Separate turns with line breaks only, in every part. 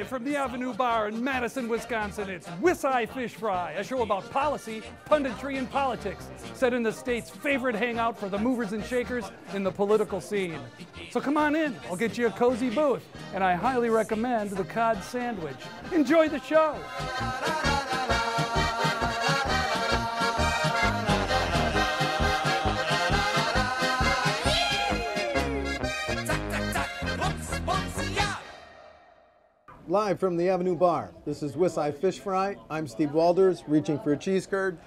Live from the Avenue Bar in Madison, Wisconsin, it's WisEye Fish Fry, a show about policy, punditry, and politics, set in the state's favorite hangout for the movers and shakers in the political scene. So come on in, I'll get you a cozy booth, and I highly recommend the cod sandwich. Enjoy the show.
Live from the Avenue Bar, this is WisEye Fish Fry. I'm Steve Walders, reaching for a cheese curd.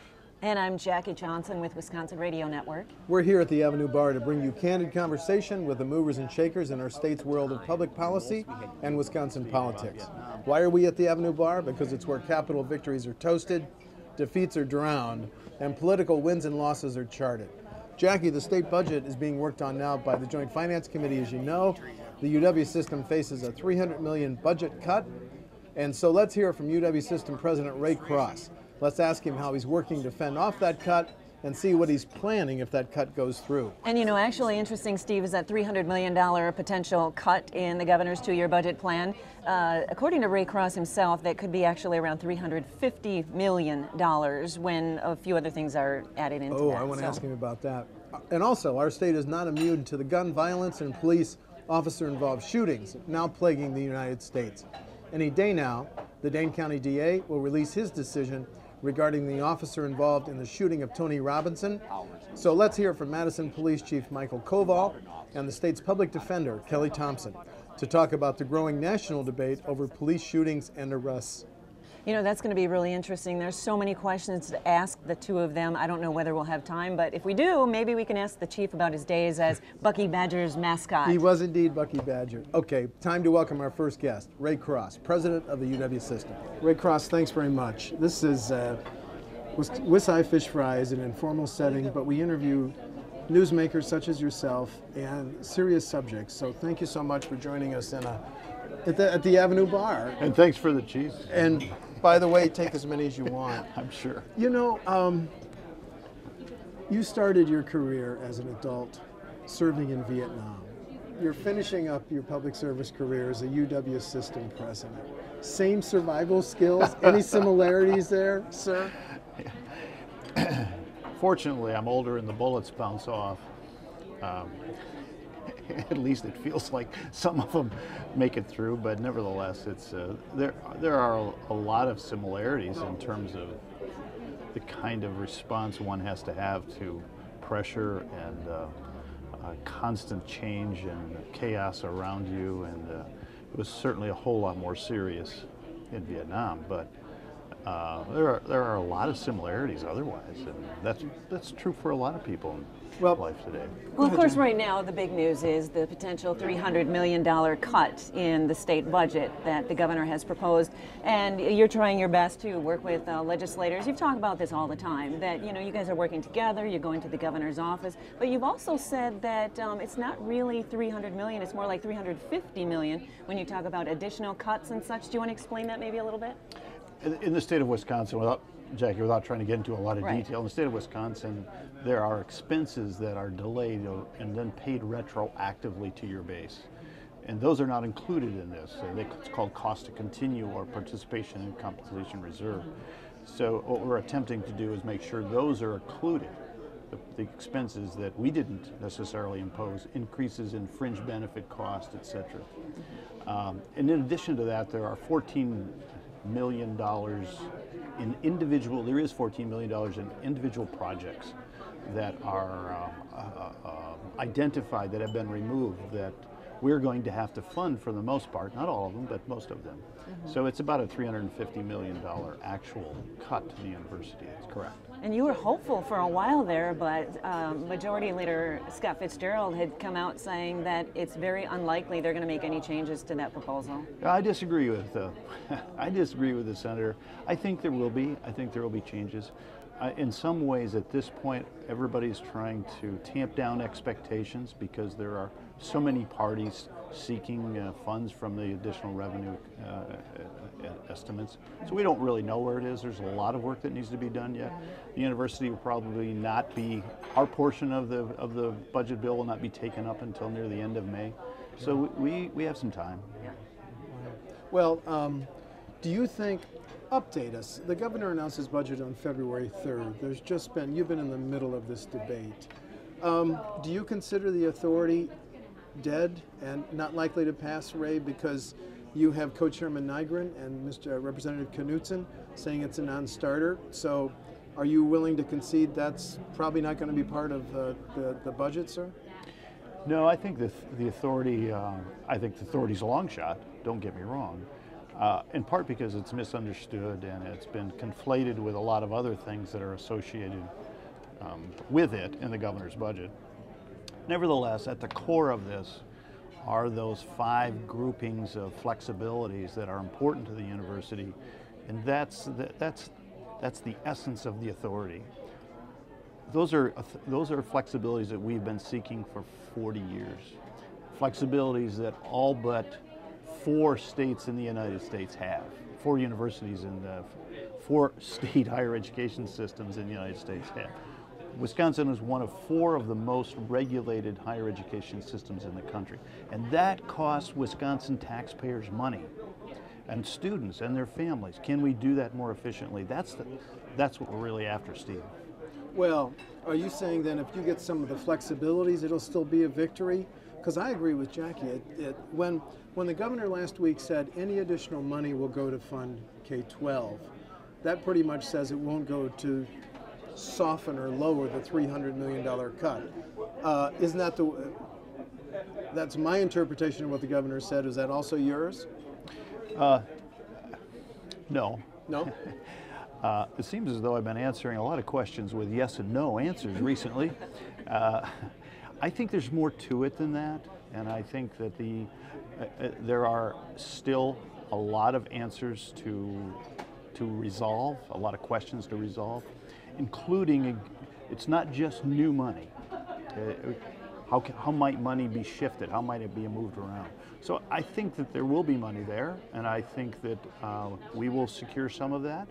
And I'm Jackie Johnson with Wisconsin Radio Network.
We're here at the Avenue Bar to bring you candid conversation with the movers and shakers in our state's world of public policy and Wisconsin politics. Why are we at the Avenue Bar? Because it's where capital victories are toasted, defeats are drowned, and political wins and losses are charted. Jackie, the state budget is being worked on now by the Joint Finance Committee, as you know. The UW system faces a $300 million budget cut, and so let's hear from UW system President Ray Cross. Let's ask him how he's working to fend off that cut and see what he's planning if that cut goes through.
And you know, actually interesting, Steve, is that $300 million potential cut in the governor's two-year budget plan. According to Ray Cross himself, that could be actually around $350 million when a few other things are added into that.
Oh, I want to ask him about that. And also, our state is not immune to the gun violence and police officer-involved shootings now plaguing the United States. Any day now, the Dane County DA will release his decision regarding the officer involved in the shooting of Tony Robinson. So let's hear from Madison Police Chief Michael Koval and the state's public defender, Kelli Thompson, to talk about the growing national debate over police shootings and arrests.
You know, that's going to be really interesting. There's so many questions to ask the two of them. I don't know whether we'll have time, but if we do, maybe we can ask the chief about his days as Bucky Badger's mascot.
He was indeed Bucky Badger. Okay, time to welcome our first guest, Ray Cross, president of the UW system. Ray Cross, thanks very much. This is WisEye Fish Fry is an informal setting, but we interview newsmakers such as yourself and serious subjects. So thank you so much for joining us at the Avenue Bar.
And thanks for the cheese.
And by the way, take as many as you want.
I'm sure.
You know, you started your career as an adult serving in Vietnam. You're finishing up your public service career as a UW system president. Same survival skills? Any similarities there, sir?
Fortunately, I'm older and the bullets bounce off. At least it feels like some of them make it through, but nevertheless, it's there are a lot of similarities in terms of the kind of response one has to have to pressure and constant change and chaos around you, and it was certainly a whole lot more serious in Vietnam, but there are a lot of similarities otherwise, and that's true for a lot of people in life today.
Well, of course, right now the big news is the potential $300 million cut in the state budget that the governor has proposed, and you're trying your best to work with legislators. You've talked about this all the time, that you guys are working together, you're going to the governor's office, but you've also said that it's not really $300 million, it's more like $350 million when you talk about additional cuts and such. Do you want to explain that maybe a little bit?
In the state of Wisconsin, without trying to get into a lot of detail, in the state of Wisconsin, there are expenses that are delayed and then paid retroactively to your base. And those are not included in this. It's called cost to continue or participation in compensation reserve. So what we're attempting to do is make sure those are included. The expenses that we didn't necessarily impose, increases in fringe benefit cost, et cetera. And in addition to that, there are $14 million in individual, there is $14 million in individual projects that are identified, that have been removed, that we're going to have to fund for the most part, not all of them, but most of them. Mm-hmm. So it's about a $350 million actual cut to the university, that's correct.
And you were hopeful for a while there, but Majority Leader Scott Fitzgerald had come out saying that it's very unlikely they're going to make any changes to that proposal.
I disagree with the senator. I think there will be. I think there will be changes. In some ways, at this point, everybody's trying to tamp down expectations because there are so many parties seeking funds from the additional revenue estimates. So we don't really know where it is. There's a lot of work that needs to be done yet. The university will probably not be, our portion of the budget bill will not be taken up until near the end of May. So we have some time.
Well, do you think, update us, the governor announced his budget on February 3rd. There's just been, you've been in the middle of this debate. Do you consider the authority dead and not likely to pass, Ray, because you have Co-Chairman Nygren and Mr. Representative Knutson saying it's a non-starter? So are you willing to concede that's probably not going to be part of the budget, sir?
No, I think the authority, I think the authority's a long shot, don't get me wrong, in part because it's misunderstood and it's been conflated with a lot of other things that are associated with it in the governor's budget. Nevertheless, at the core of this are those 5 groupings of flexibilities that are important to the university, and that's the essence of the authority. Those are flexibilities that we've been seeking for 40 years. Flexibilities that all but 4 states in the United States have, 4 universities and 4 state higher education systems in the United States have. Wisconsin is one of 4 of the most regulated higher education systems in the country, and that costs Wisconsin taxpayers money, and students and their families. Can we do that more efficiently? That's what we're really after, Steve.
Well, are you saying then if you get some of the flexibilities, it'll still be a victory? Because I agree with Jackie. When the governor last week said any additional money will go to fund K-12, that pretty much says it won't go to soften or lower the $300 million cut. Isn't that that's my interpretation of what the governor said. Is that also yours?
No.
No?
It seems as though I've been answering a lot of questions with yes and no answers recently. I think there's more to it than that, and I think that there are still a lot of answers to resolve, a lot of questions to resolve, including, it's not just new money. How might money be shifted? How might it be moved around? So I think that there will be money there, and I think that we will secure some of that,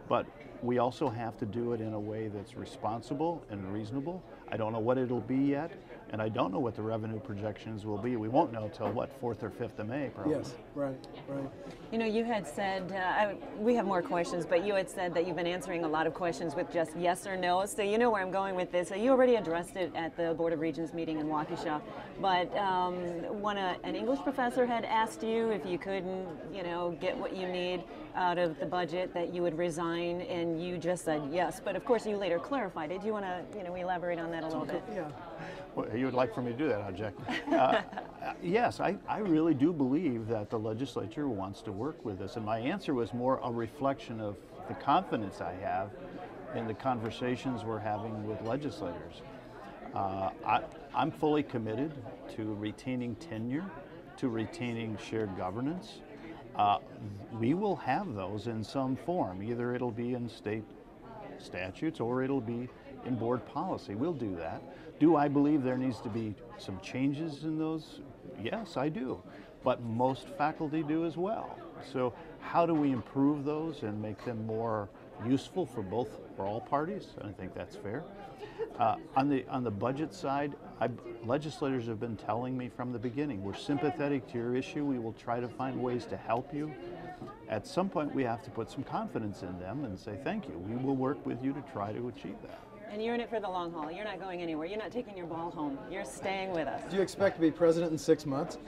but we also have to do it in a way that's responsible and reasonable. I don't know what it'll be yet, and I don't know what the revenue projections will be. We won't know till, what, 4th or 5th of May, probably.
Yes, right.
You know, you had said, we have more questions, but you had said that you've been answering a lot of questions with just yes or no, so you know where I'm going with this. You already addressed it at the Board of Regents meeting in Waukesha, but an English professor had asked you if you couldn't, get what you need out of the budget, that you would resign, and you just said yes, but of course you later clarified it. Do you want to, elaborate on that a little bit?
Yeah.
Well, you would like for me to do that, huh, Jack? Yes, I really do believe that the legislature wants to work with us, and my answer was more a reflection of the confidence I have in the conversations we're having with legislators. I'm fully committed to retaining tenure, to retaining shared governance. We will have those in some form. Either it'll be in state statutes or it'll be in board policy. We'll do that. Do I believe there needs to be some changes in those? Yes, I do. But most faculty do as well. So how do we improve those and make them more useful for all parties? I think that's fair. On the budget side, legislators have been telling me from the beginning, we're sympathetic to your issue. We will try to find ways to help you. At some point, we have to put some confidence in them and say, thank you. We will work with you to try to achieve that.
And you're in it for the long haul. You're not going anywhere. You're not taking your ball home. You're staying with us.
Do you expect to be president in 6 months?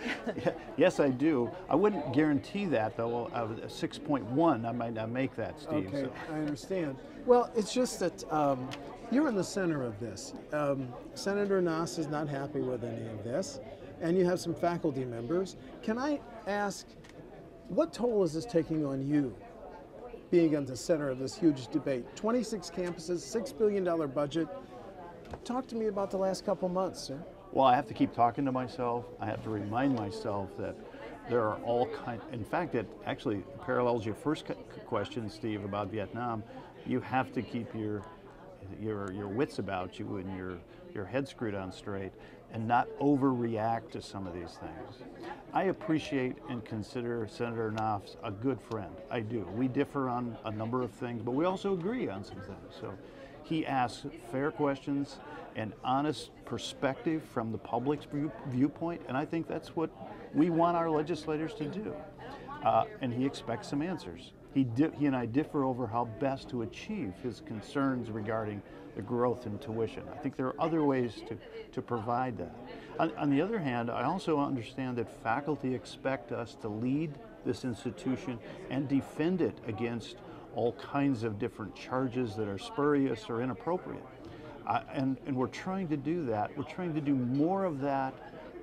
Yes, I do. I wouldn't guarantee that, though. 6.1, I might not make that, Steve.
Okay,
so.
I understand. Well, it's just that you're in the center of this. Senator Nass is not happy with any of this, and you have some faculty members. Can I ask, what toll is this taking on you, being at the center of this huge debate? 26 campuses, $6 billion budget. Talk to me about the last couple months, sir.
Well, I have to keep talking to myself. I have to remind myself that there are all kinds. In fact, it actually parallels your first question, Steve, about Vietnam. You have to keep your wits about you and your head screwed on straight and not overreact to some of these things. I appreciate and consider Senator Nass a good friend. I do. We differ on a number of things, but we also agree on some things. So he asks fair questions and honest perspective from the public's viewpoint, and I think that's what we want our legislators to do. and he expects some answers. He and I differ over how best to achieve his concerns regarding the growth in tuition. I think there are other ways to provide that. On the other hand, I also understand that faculty expect us to lead this institution and defend it against all kinds of different charges that are spurious or inappropriate. And we're trying to do that. We're trying to do more of that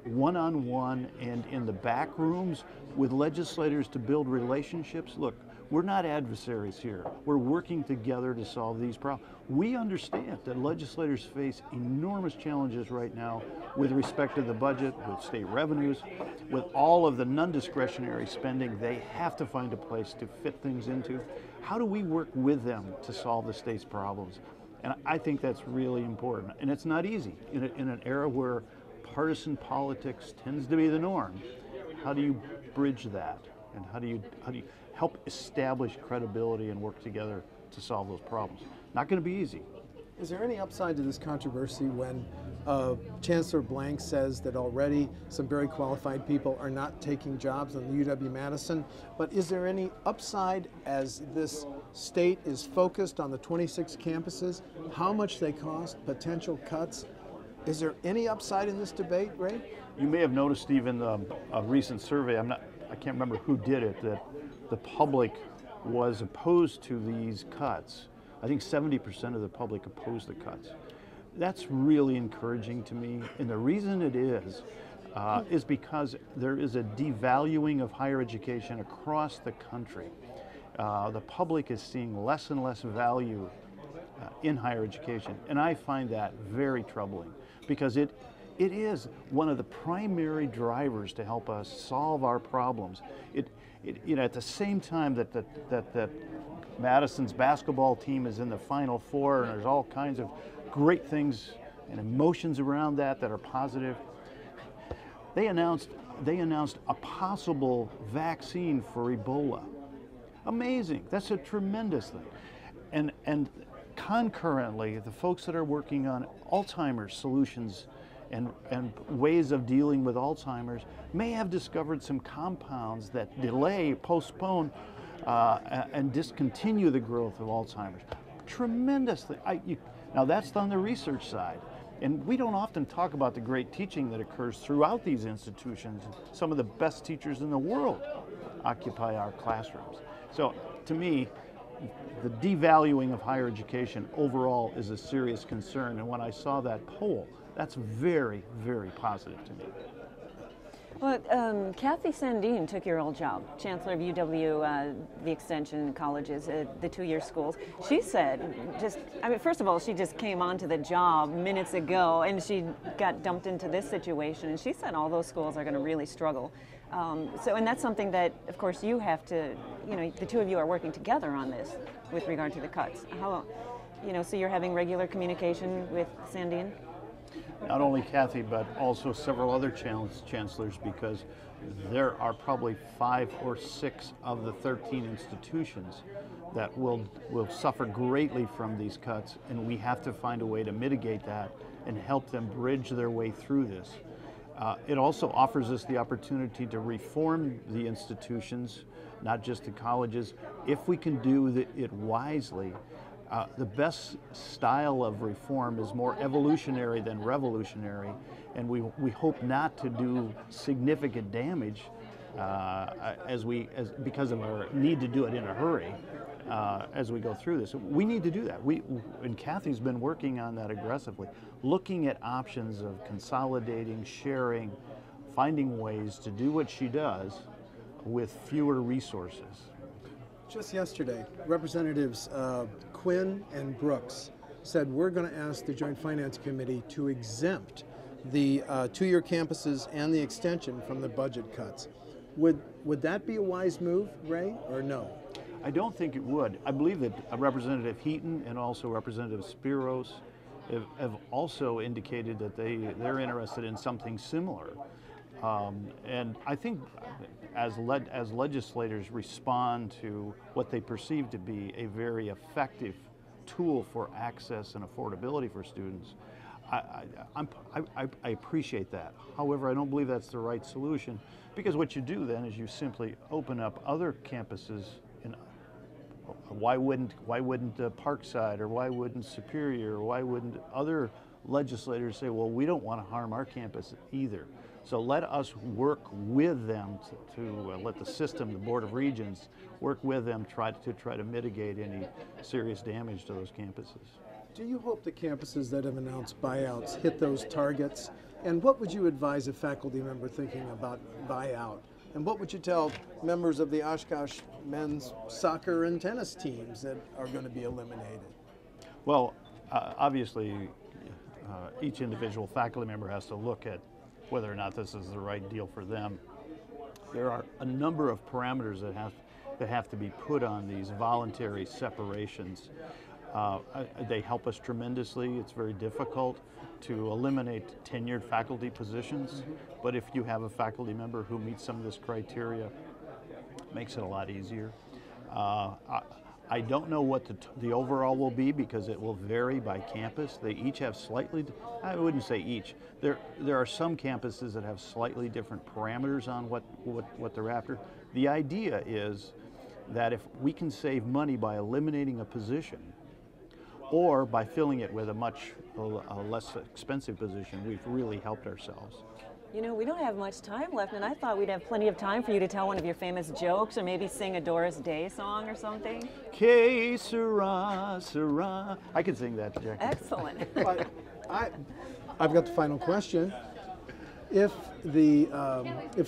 one-on-one and in the back rooms with legislators to build relationships. Look, we're not adversaries here. We're working together to solve these problems. We understand that legislators face enormous challenges right now with respect to the budget, with state revenues, with all of the non-discretionary spending they have to find a place to fit things into. How do we work with them to solve the state's problems? And I think that's really important. And it's not easy in an era where partisan politics tends to be the norm. How do you bridge that? And how do you help establish credibility and work together to solve those problems? Not going to be easy.
Is there any upside to this controversy when Chancellor Blank says that already some very qualified people are not taking jobs on the UW-Madison? But is there any upside as this state is focused on the 26 campuses, how much they cost, potential cuts? Is there any upside in this debate, Ray?
You may have noticed, Stephen, a recent survey, I can't remember who did it, that the public was opposed to these cuts. I think 70% of the public opposed the cuts. That's really encouraging to me, and the reason it is because there is a devaluing of higher education across the country. The public is seeing less and less value in higher education, and I find that very troubling because it is one of the primary drivers to help us solve our problems. At the same time that Madison's basketball team is in the Final Four, and there's all kinds of great things and emotions around that are positive. They announced a possible vaccine for Ebola. Amazing. That's a tremendous thing. And concurrently, the folks that are working on Alzheimer's solutions and ways of dealing with Alzheimer's may have discovered some compounds that delay, postpone, and discontinue the growth of Alzheimer's. Tremendously. Now that's on the research side. And we don't often talk about the great teaching that occurs throughout these institutions. Some of the best teachers in the world occupy our classrooms. So to me, the devaluing of higher education overall is a serious concern. And when I saw that poll, that's very, very positive to me.
Well, Kathy Sandine took your old job, Chancellor of UW, the Extension colleges, the two-year schools. She said, first of all, she just came onto the job minutes ago, and she got dumped into this situation, and she said all those schools are going to really struggle. And that's something that, of course, you have to, the two of you are working together on this with regard to the cuts. So you're having regular communication with Sandine?
Not only Kathy, but also several other chancellors, because there are probably 5 or 6 of the 13 institutions that will suffer greatly from these cuts, and we have to find a way to mitigate that and help them bridge their way through this. It also offers us the opportunity to reform the institutions, not just the colleges, if we can do it wisely. The best style of reform is more evolutionary than revolutionary, and we hope not to do significant damage because of our need to do it in a hurry as we go through this. We need to do that. And Kathy's been working on that aggressively, looking at options of consolidating, sharing, finding ways to do what she does with fewer resources.
Just yesterday, Representatives Quinn and Brooks said we're going to ask the Joint Finance Committee to exempt the two-year campuses and the extension from the budget cuts. Would that be a wise move, Ray, or no?
I don't think it would. I believe that Representative Heaton and also Representative Spiros have also indicated that they're interested in something similar. And I think as legislators respond to what they perceive to be a very effective tool for access and affordability for students, I appreciate that. However, I don't believe that's the right solution, because what you do then is you simply open up other campuses. Why wouldn't Parkside, or why wouldn't Superior, or why wouldn't other legislators say, well, we don't want to harm our campus either. So let us work with them to let the system, the Board of Regents, work with them to try to mitigate any serious damage to those campuses.
Do you hope the campuses that have announced buyouts hit those targets? And what would you advise a faculty member thinking about buyout? And what would you tell members of the Oshkosh men's soccer and tennis teams that are going to be eliminated?
Well, obviously, each individual faculty member has to look at whether or not this is the right deal for them. There are a number of parameters that have to be put on these voluntary separations. They help us tremendously. It's very difficult to eliminate tenured faculty positions, but if you have a faculty member who meets some of this criteria, it makes it a lot easier. I don't know what the overall will be, because it will vary by campus. They each have slightly, I wouldn't say each, there are some campuses that have slightly different parameters on what they're after. The idea is that if we can save money by eliminating a position, or by filling it with a much less expensive position, we've really helped ourselves.
You know, we don't have much time left, and I thought we'd have plenty of time for you to tell one of your famous jokes, or maybe sing a Doris Day song or something.
Que sera, sera. I could sing that, Jackie.
Excellent.
But I've got the final question. If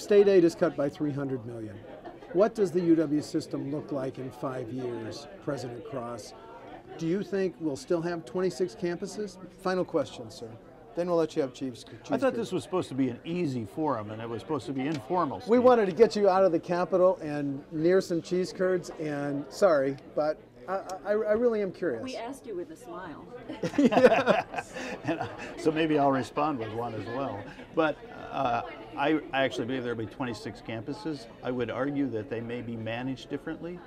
state aid is cut by $300 million, what does the UW system look like in 5 years, President Cross? Do you think we'll still have 26 campuses? Final question, sir. Then we'll let you have cheese.
I thought this was supposed to be an easy forum, and it was supposed to be informal.
We wanted to get you out of the Capitol and near some cheese curds, and sorry, but I really am curious.
We asked you with a smile.
And, so maybe I'll respond with one as well. But I actually believe there will be 26 campuses. I would argue that they may be managed differently.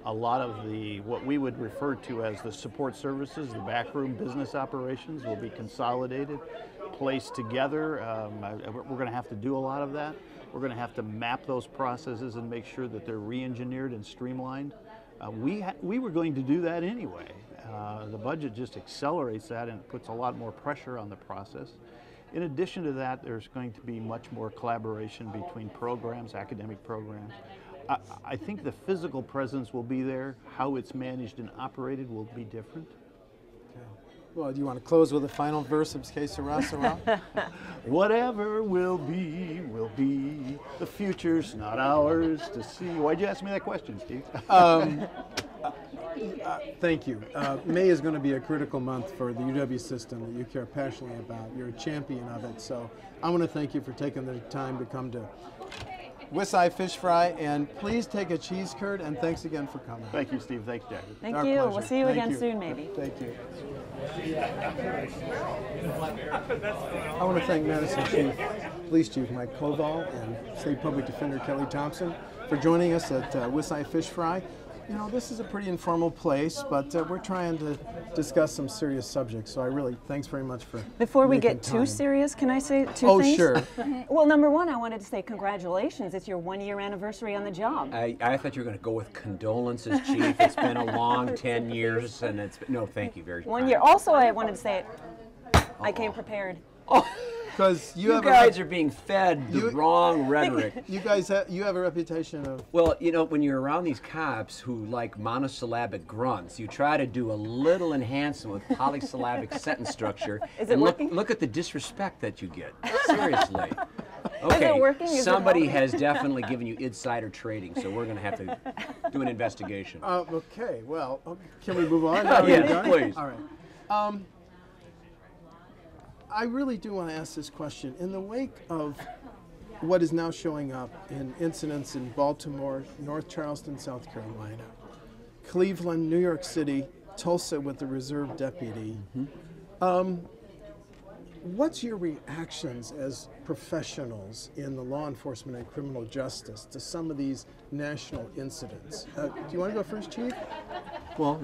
A lot of what we would refer to as the support services, the backroom business operations, will be consolidated, placed together. We're going to have to do a lot of that. We're going to have to map those processes and make sure that they're re-engineered and streamlined. We were going to do that anyway. The budget just accelerates that and puts a lot more pressure on the process. In addition to that, there's going to be much more collaboration between programs, academic programs. I think the physical presence will be there. How it's managed and operated will be different.
Okay. Well, do you want to close with a final verse of Que Sera, Sera?
Whatever will be, will be. The future's not ours to see. Why'd you ask me that question, Steve?
Thank you. May is going to be a critical month for the UW system that you care passionately about. You're a champion of it. So I want to thank you for taking the time to come to WisEye Fish Fry, and please take a cheese curd, and thanks again for coming.
Thank you, Steve. Thanks, Jackie.
Thank
Our
you.
pleasure.
We'll see you
Thank
again
you.
soon, maybe.
Thank you. I want to thank Madison Police Chief Mike Koval and State Public Defender Kelli Thompson for joining us at WisEye Fish Fry. You know, this is a pretty informal place, but we're trying to discuss some serious subjects. So I really, thanks very much for
Before we
making
get
time.
too serious, can I say two
Oh,
things?
sure.
Well, number one, I wanted to say congratulations. It's your 1-year anniversary on the job.
I thought you were going to go with condolences, Chief. It's been a long 10 years, and it's been, no, thank you very much.
1 year. Also, I wanted to say I came prepared.
Oh,
Because
you guys are being fed the wrong rhetoric.
You guys you have a reputation of.
Well, you know, when you're around these cops who like monosyllabic grunts, you try to do a little enhancement with polysyllabic sentence structure.
Is it
and
working?
Look at the disrespect that you get. Seriously. Okay,
Is it working? Is it
somebody
helping?
has definitely given you insider trading, so we're going to have to do an investigation.
Okay, well, can we move on?
Yes, please.
All right. I really do want to ask this question. In the wake of what is now showing up in incidents in Baltimore, North Charleston, South Carolina, Cleveland, New York City, Tulsa with the reserve deputy, What's your reactions as professionals in the law enforcement and criminal justice to some of these national incidents? Do you want to go first, Chief?
Well,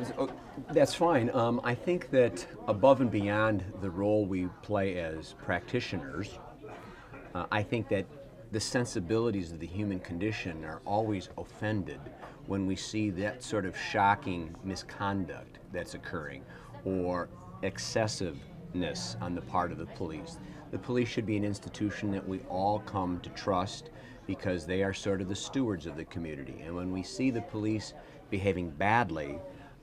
that's fine. I think that above and beyond the role we play as practitioners, I think that the sensibilities of the human condition are always offended when we see that sort of shocking misconduct that's occurring or excessiveness on the part of the police. The police should be an institution that we all come to trust because they are sort of the stewards of the community. And when we see the police behaving badly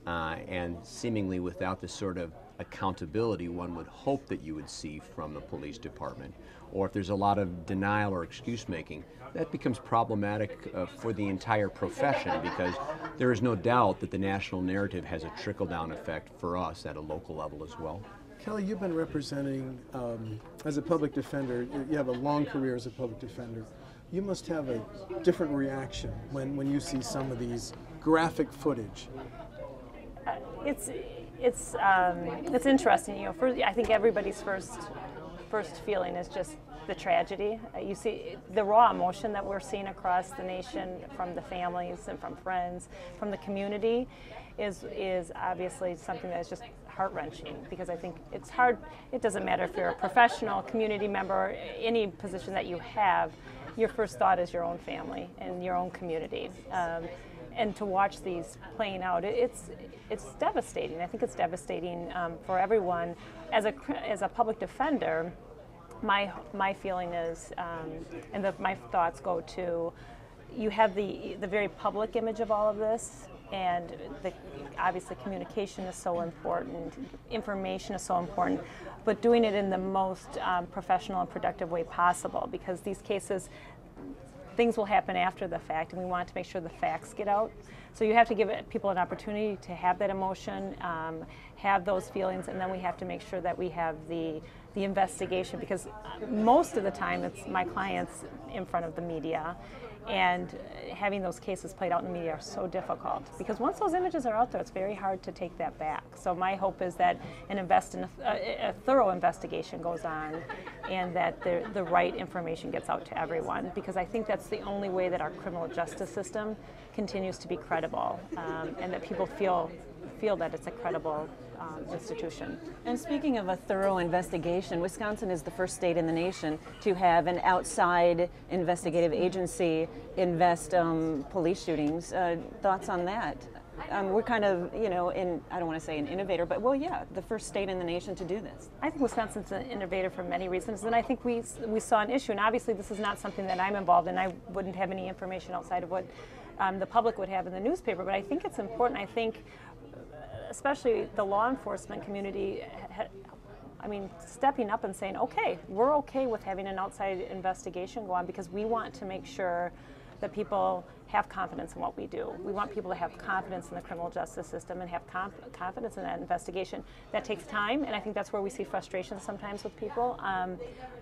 and seemingly without the sort of accountability one would hope that you would see from the police department, or if there's a lot of denial or excuse making, that becomes problematic for the entire profession, because there is no doubt that the national narrative has a trickle-down effect for us at a local level as well.
Kelli, you've been representing, as a public defender, you have a long career as a public defender. You must have a different reaction when you see some of these graphic footage.
It's interesting. You know, I think everybody's first feeling is just the tragedy. You see the raw emotion that we're seeing across the nation from the families and from friends, from the community, is obviously something that is just heart-wrenching, because I think it's hard. It doesn't matter if you're a professional, community member, any position that you have, your first thought is your own family and your own community. And to watch these playing out, it's devastating. I think it's devastating for everyone. As a public defender, my feeling is, and my thoughts go to, you have the very public image of all of this, and obviously communication is so important, information is so important, but doing it in the most professional and productive way possible, because these cases, things will happen after the fact, and we want to make sure the facts get out. So you have to give people an opportunity to have that emotion, have those feelings, and then we have to make sure that we have the investigation, because most of the time it's my clients in front of the media, and having those cases played out in the media are so difficult, because once those images are out there, it's very hard to take that back. So my hope is that a thorough investigation goes on, and that the right information gets out to everyone, because I think that's the only way that our criminal justice system continues to be credible, and that people feel that it's a credible institution.
And speaking of a thorough investigation, Wisconsin is the first state in the nation to have an outside investigative agency invest police shootings. Thoughts on that? We're kind of, I don't want to say an innovator, but the first state in the nation to do this.
I think Wisconsin's an innovator for many reasons, and I think we saw an issue, and obviously this is not something that I'm involved in. I wouldn't have any information outside of what the public would have in the newspaper, but I think it's important. I think especially the law enforcement community, stepping up and saying, okay, we're okay with having an outside investigation go on, because we want to make sure that people have confidence in what we do. We want people to have confidence in the criminal justice system and have confidence in that investigation. That takes time, and I think that's where we see frustration sometimes with people.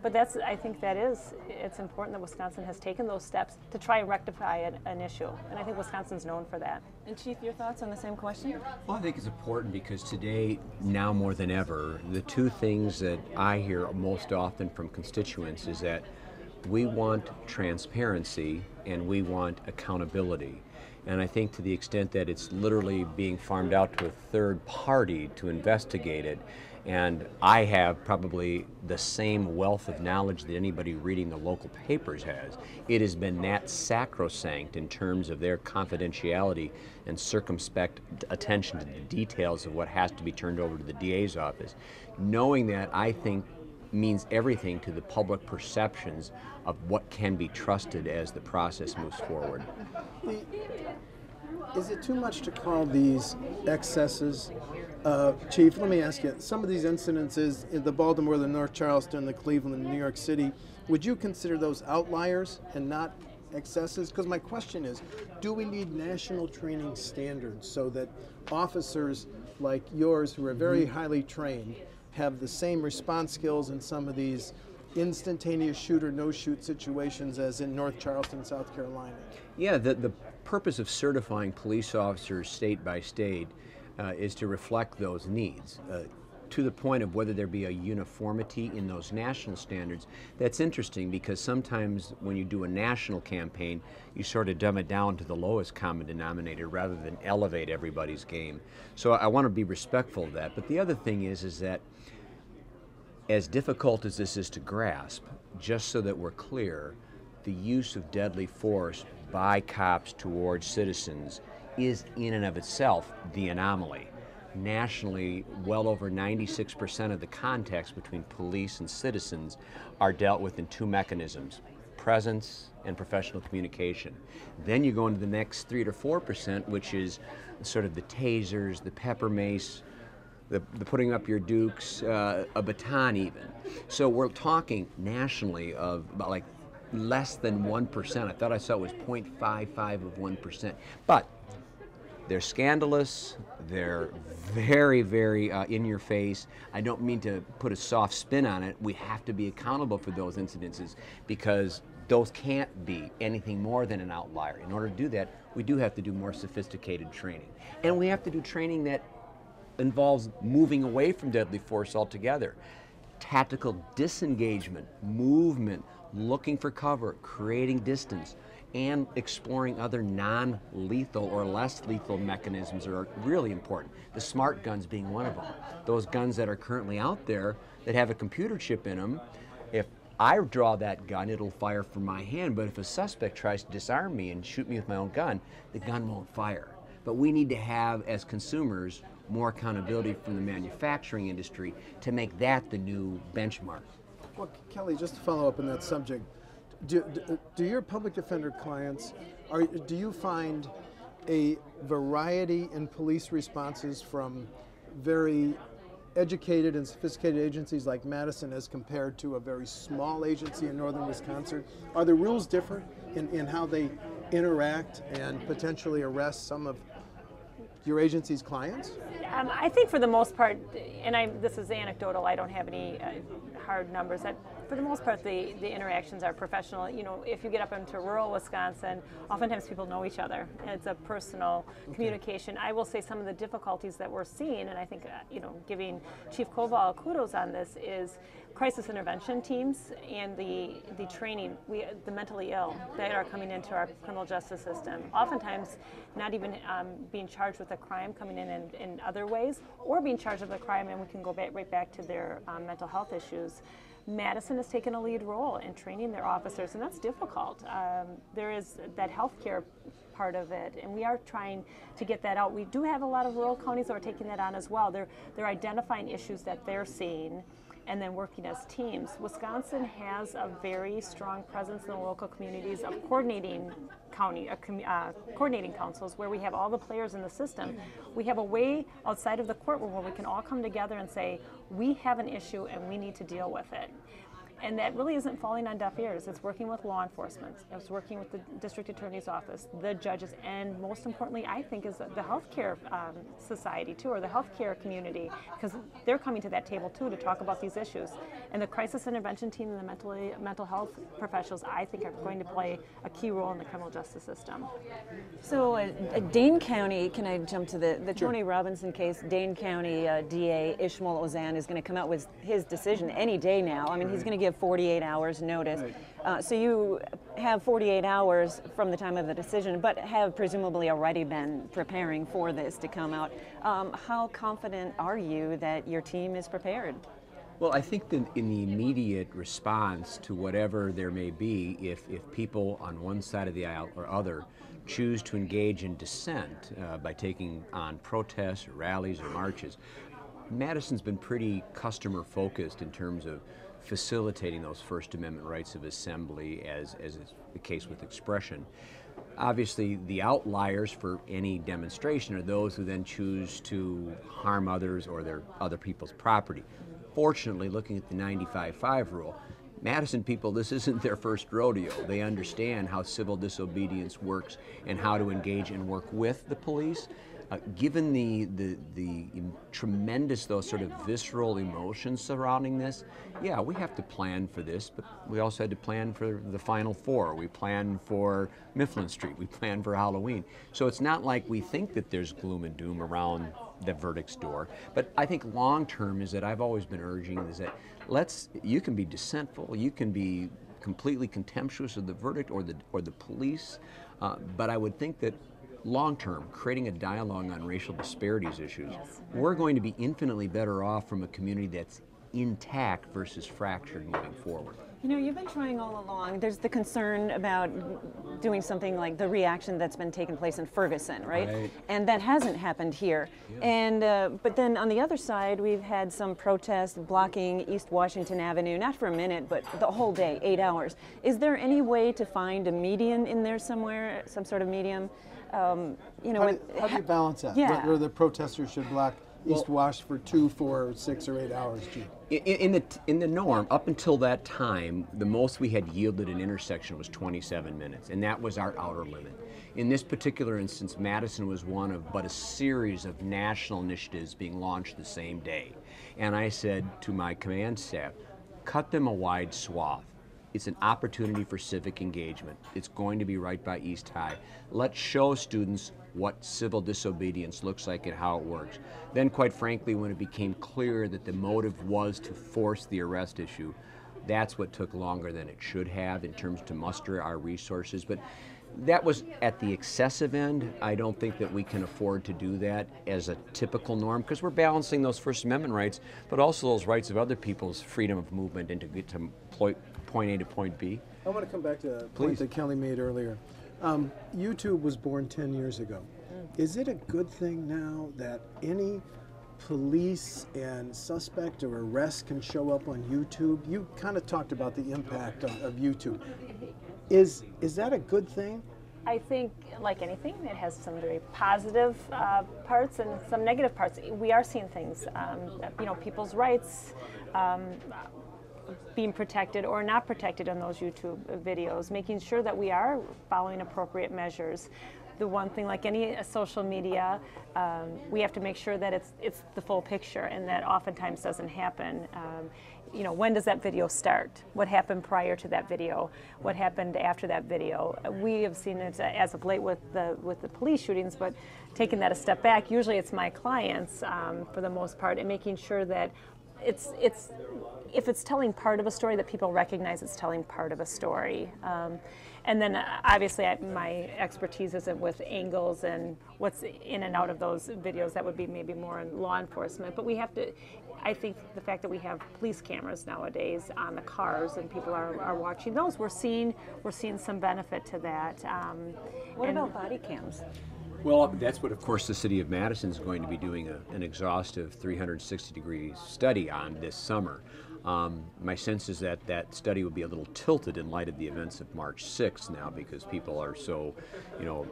But I think it's important that Wisconsin has taken those steps to try and rectify an issue, and I think Wisconsin's known for that.
And Chief, your thoughts on the same question?
Well, I think it's important because today, now more than ever, the two things that I hear most often from constituents is that we want transparency and we want accountability. And I think to the extent that it's literally being farmed out to a third party to investigate it, and I have probably the same wealth of knowledge that anybody reading the local papers has, it has been that sacrosanct in terms of their confidentiality and circumspect attention to the details of what has to be turned over to the DA's office. Knowing that, I think, means everything to the public perceptions of what can be trusted as the process moves forward.
Is it too much to call these excesses? Chief, let me ask you, some of these incidences in the Baltimore, the North Charleston, the Cleveland, New York City, would you consider those outliers and not excesses? Because my question is, do we need national training standards so that officers like yours, who are very highly trained, have the same response skills in some of these instantaneous shoot or no shoot situations as in North Charleston, South Carolina?
Yeah, the purpose of certifying police officers state by state is to reflect those needs. to the point of whether there be a uniformity in those national standards, that's interesting because sometimes when you do a national campaign, you sort of dumb it down to the lowest common denominator rather than elevate everybody's game. So I want to be respectful of that. But the other thing is that as difficult as this is to grasp, just so that we're clear, the use of deadly force by cops towards citizens is in and of itself the anomaly. Nationally, well over 96% of the contacts between police and citizens are dealt with in two mechanisms: presence and professional communication. Then you go into the next 3 to 4%, which is sort of the tasers, the pepper mace, the putting up your dukes, a baton even. So we're talking nationally of about like less than 1%. I thought I saw it was 0.55 of 1%. But they're scandalous, they're very, very in your face. I don't mean to put a soft spin on it. We have to be accountable for those incidences because those can't be anything more than an outlier. In order to do that, we do have to do more sophisticated training. And we have to do training that involves moving away from deadly force altogether. Tactical disengagement, movement, looking for cover, creating distance, and exploring other non-lethal or less lethal mechanisms are really important. The smart guns being one of them. Those guns that are currently out there that have a computer chip in them, if I draw that gun, it'll fire from my hand, but if a suspect tries to disarm me and shoot me with my own gun, the gun won't fire. But we need to have, as consumers, more accountability from the manufacturing industry to make that the new benchmark.
Well, Kelli, just to follow up on that subject, do your public defender clients, do you find a variety in police responses from very educated and sophisticated agencies like Madison as compared to a very small agency in northern Wisconsin? Are the rules different in how they interact and potentially arrest some of your agency's clients?
I think for the most part, and this is anecdotal, I don't have any hard numbers, that for the most part the interactions are professional. You know, if you get up into rural Wisconsin, oftentimes people know each other. It's a personal communication. I will say some of the difficulties that we're seeing, and I think, giving Chief Koval kudos on this, is crisis intervention teams and the training, the mentally ill that are coming into our criminal justice system. Oftentimes not even being charged with a crime, coming in other ways, or being charged with a crime, and we can go right back to their mental health issues. Madison has taken a lead role in training their officers, and that's difficult. There is that healthcare part of it, and we are trying to get that out. We do have a lot of rural counties that are taking that on as well. They're identifying issues that they're seeing and then working as teams. Wisconsin has a very strong presence in the local communities of coordinating councils where we have all the players in the system. We have a way outside of the courtroom where we can all come together and say, we have an issue and we need to deal with it. And that really isn't falling on deaf ears. It's working with law enforcement. It's working with the district attorney's office, the judges, and most importantly, I think, is the healthcare society too, or the healthcare community, because they're coming to that table too to talk about these issues. And the crisis intervention team and the mental health professionals, I think, are going to play a key role in the criminal justice system.
So Dane County, can I jump to the Tony Robinson case? Dane County DA Ishmael Ozan is going to come out with his decision any day now. I mean, he's going to give 48 hours notice. Right. So you have 48 hours from the time of the decision, but have presumably already been preparing for this to come out. How confident are you that your team is prepared?
Well, I think that in the immediate response to whatever there may be, if people on one side of the aisle or other choose to engage in dissent by taking on protests or rallies or marches, Madison's been pretty customer focused in terms of facilitating those First Amendment rights of assembly, as is the case with expression. Obviously, the outliers for any demonstration are those who then choose to harm others or their other people's property. Fortunately, looking at the 95-5 rule, Madison people, this isn't their first rodeo. They understand how civil disobedience works and how to engage and work with the police. Given the tremendous, those sort of visceral emotions surrounding this, yeah, we have to plan for this, but we also had to plan for the Final Four. We planned for Mifflin Street. We planned for Halloween. So it's not like we think that there's gloom and doom around the verdict's door. But I think long term is that I've always been urging is that you can be dissentful, you can be completely contemptuous of the verdict or the police, but I would think that long term, creating a dialogue on racial disparities issues, we're going to be infinitely better off from a community that's intact versus fractured moving forward.
You know, you've been trying all along. There's the concern about doing something like the reaction that's been taking place in Ferguson, right? And that hasn't happened here. Yeah. And but then on the other side, we've had some protests blocking East Washington Avenue, not for a minute, but the whole day, 8 hours. Is there any way to find a median in there somewhere, some sort of medium? You know,
how do you balance that?
Yeah.
Where the protesters should block East Wash for 2, 4, 6, or 8 hours, Gene?
In the norm, up until that time, the most we had yielded an intersection was 27 minutes, and that was our outer limit. In this particular instance, Madison was one of but a series of national initiatives being launched the same day. And I said to my command staff, cut them a wide swath. It's an opportunity for civic engagement. It's going to be right by East High. Let's show students what civil disobedience looks like and how it works. Then, quite frankly, when it became clear that the motive was to force the arrest issue, that's what took longer than it should have in terms to muster our resources. But that was at the excessive end. I don't think that we can afford to do that as a typical norm, because we're balancing those First Amendment rights, but also those rights of other people's freedom of movement and to get to point A to point B.
I want to come back to a point that Kelli made earlier. YouTube was born 10 years ago. Is it a good thing now that any police and suspect or arrest can show up on YouTube? You kind of talked about the impact of YouTube. Is that a good thing?
I think, like anything, it has some very positive parts and some negative parts. We are seeing things, you know, people's rights being protected or not protected on those YouTube videos, making sure that we are following appropriate measures. The one thing, like any social media, we have to make sure that it's the full picture, and that oftentimes doesn't happen. You know, when does that video start? What happened prior to that video? What happened after that video? We have seen it as of late with the police shootings, but taking that a step back, usually it's my clients for the most part, and making sure that if it's telling part of a story, that people recognize it's telling part of a story. And then obviously my expertise isn't with angles and what's in and out of those videos. That would be maybe more in law enforcement. But we have to, I think the fact that we have police cameras nowadays on the cars and people are watching those, we're seeing some benefit to that.
What about body cams?
Well, that's what, of course, the City of Madison is going to be doing an exhaustive 360-degree study on this summer. My sense is that that study will be a little tilted in light of the events of March 6th now, because people are so, you know,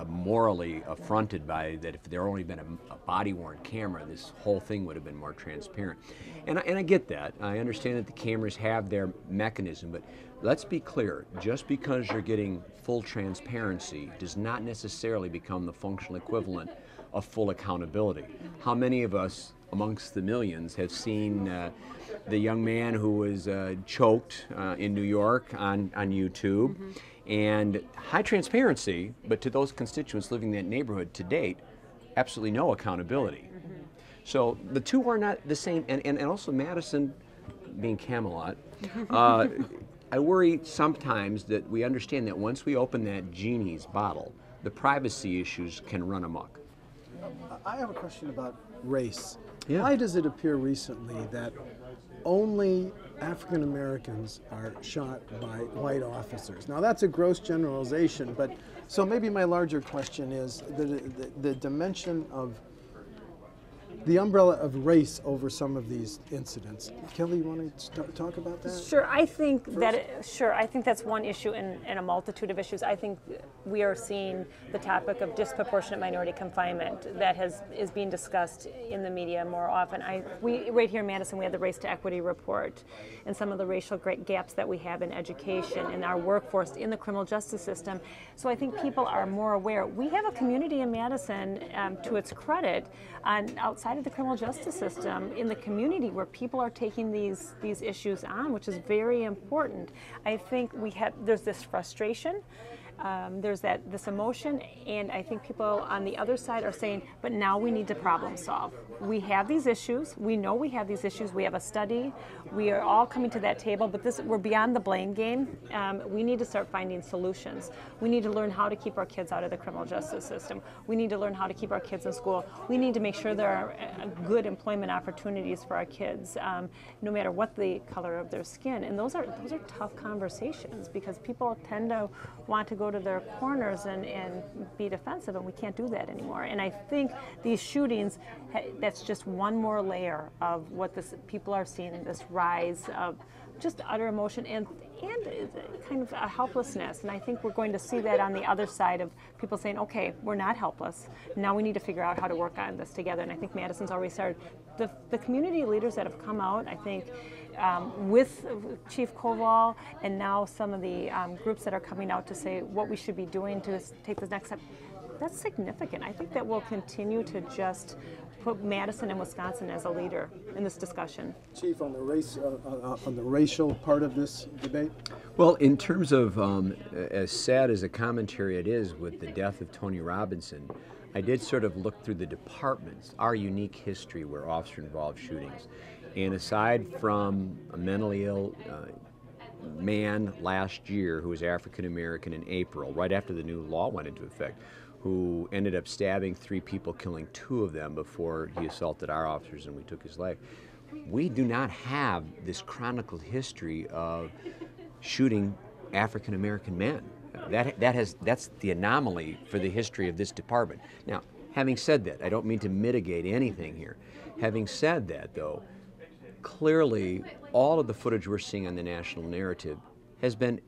morally affronted by that. If there had only been a body-worn camera, this whole thing would have been more transparent. And I get that. I understand that the cameras have their mechanism, but let's be clear, just because you're getting full transparency does not necessarily become the functional equivalent of full accountability. How many of us amongst the millions have seen the young man who was choked in New York on YouTube? Mm-hmm. And high transparency, but to those constituents living in that neighborhood to date, absolutely no accountability. Mm-hmm. So the two are not the same, and also Madison being Camelot, I worry sometimes that we understand that once we open that genie's bottle, the privacy issues can run amok.
I have a question about race.
Yeah.
Why does it appear recently that only African Americans are shot by white officers? Now that's a gross generalization, but so maybe my larger question is the dimension of the umbrella of race over some of these incidents. Kelli, you want to talk about that?
Sure, I think I think that's one issue in a multitude of issues. I think we are seeing the topic of disproportionate minority confinement that is being discussed in the media more often. We right here in Madison, we have the Race to Equity report and some of the racial gaps that we have in education and our workforce in the criminal justice system. So I think people are more aware. We have a community in Madison, to its credit, outside of the criminal justice system, in the community where people are taking these issues on, which is very important. I think there's this frustration there's this emotion, and I think people on the other side are saying, but now we need to problem solve. We have these issues. We know we have these issues. We have a study. We are all coming to that table, but we're beyond the blame game. We need to start finding solutions. We need to learn how to keep our kids out of the criminal justice system. We need to learn how to keep our kids in school. We need to make sure there are good employment opportunities for our kids, no matter what the color of their skin. And those are tough conversations, because people tend to want to go to their corners and be defensive, and we can't do that anymore. And I think these shootings, that's just one more layer of what people are seeing, this rise of just utter emotion and kind of a helplessness. And I think we're going to see that on the other side of people saying, okay, we're not helpless. Now we need to figure out how to work on this together. And I think Madison's already started. The community leaders that have come out, I think, with Chief Koval, and now some of the groups that are coming out to say what we should be doing to take this next step, that's significant. I think that will continue to just put Madison and Wisconsin as a leader in this discussion.
Chief, on the racial part of this debate?
Well, in terms of as sad as a commentary it is with the death of Tony Robinson, I did sort of look through the departments, our unique history where officer-involved shootings. And aside from a mentally ill man last year who was African-American in April, right after the new law went into effect, who ended up stabbing 3 people, killing 2 of them before he assaulted our officers and we took his life, we do not have this chronicled history of shooting African-American men. That's the anomaly for the history of this department. Now, having said that, I don't mean to mitigate anything here. Having said that, though, clearly all of the footage we're seeing on the national narrative has been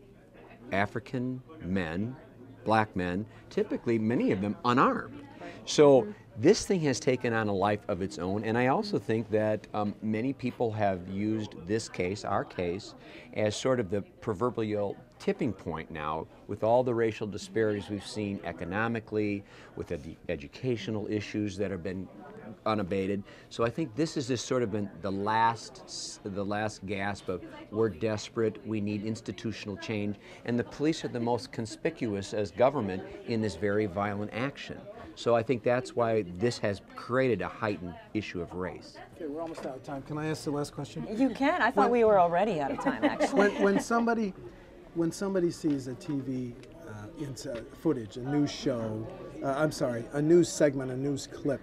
African men, black men, typically many of them unarmed. So this thing has taken on a life of its own, and I also think that many people have used this case, our case, as sort of the proverbial tipping point now with all the racial disparities we've seen economically, with the educational issues that have been unabated. So I think this has just sort of been the last gasp of we're desperate, we need institutional change, and the police are the most conspicuous as government in this very violent action. So I think that's why this has created a heightened issue of race.
Okay, we're almost out of time. Can I ask the last question?
You can. I thought we were already out of time, actually.
When somebody sees a TV footage, a news show, a news segment, a news clip,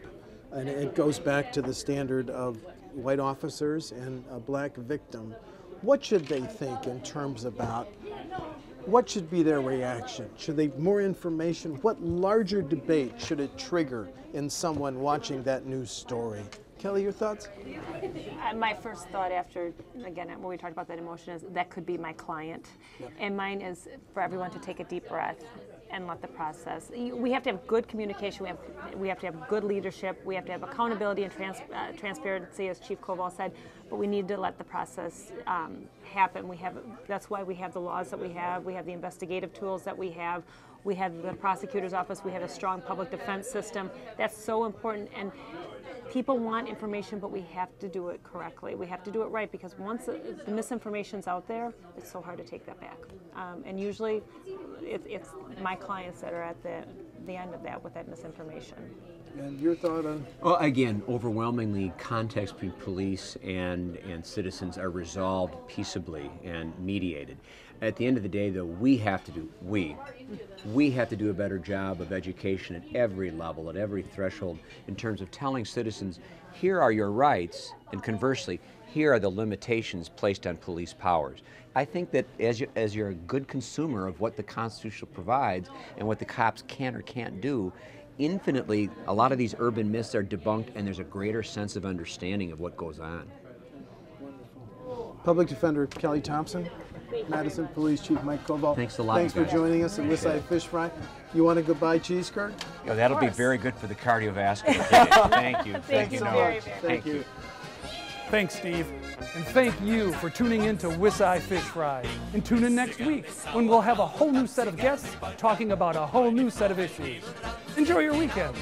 and it goes back to the standard of white officers and a black victim, what should they think in terms about what should be their reaction? Should they more information? What larger debate should it trigger in someone watching that news story? Kelli, your thoughts?
My first thought after, again, when we talked about that emotion, is that could be my client. Yep. And mine is for everyone to take a deep breath and let the process. We have to have good communication. We have to have good leadership. We have to have accountability and transparency, as Chief Koval said. But we need to let the process happen. That's why we have the laws that we have. We have the investigative tools that we have. We have the prosecutor's office. We have a strong public defense system. That's so important. And people want information, but we have to do it correctly. We have to do it right, because once the misinformation's out there, it's so hard to take that back. And usually it's my clients that are at the end of that with that misinformation.
And your thought on?
Well, again, overwhelmingly, contacts between police and citizens are resolved peaceably and mediated. At the end of the day, though, we have to do a better job of education at every level, at every threshold, in terms of telling citizens, here are your rights, and conversely, here are the limitations placed on police powers. I think that as you're a good consumer of what the Constitution provides and what the cops can or can't do, infinitely, a lot of these urban myths are debunked, and there's a greater sense of understanding of what goes on.
Public Defender Kelli Thompson, Madison Police Chief Mike Koval.
Thanks a lot.
Thanks for joining us at WisEye Fish Fry. You want a goodbye cheese curd?
Yeah, that'll be very good for the cardiovascular. Thank you.
Thank you so much.
Thank you.
Thanks, Steve. And thank you for tuning in to WisEye Fish Fry. And tune in next week when we'll have a whole new set of guests talking about a whole new set of issues. Enjoy your weekend.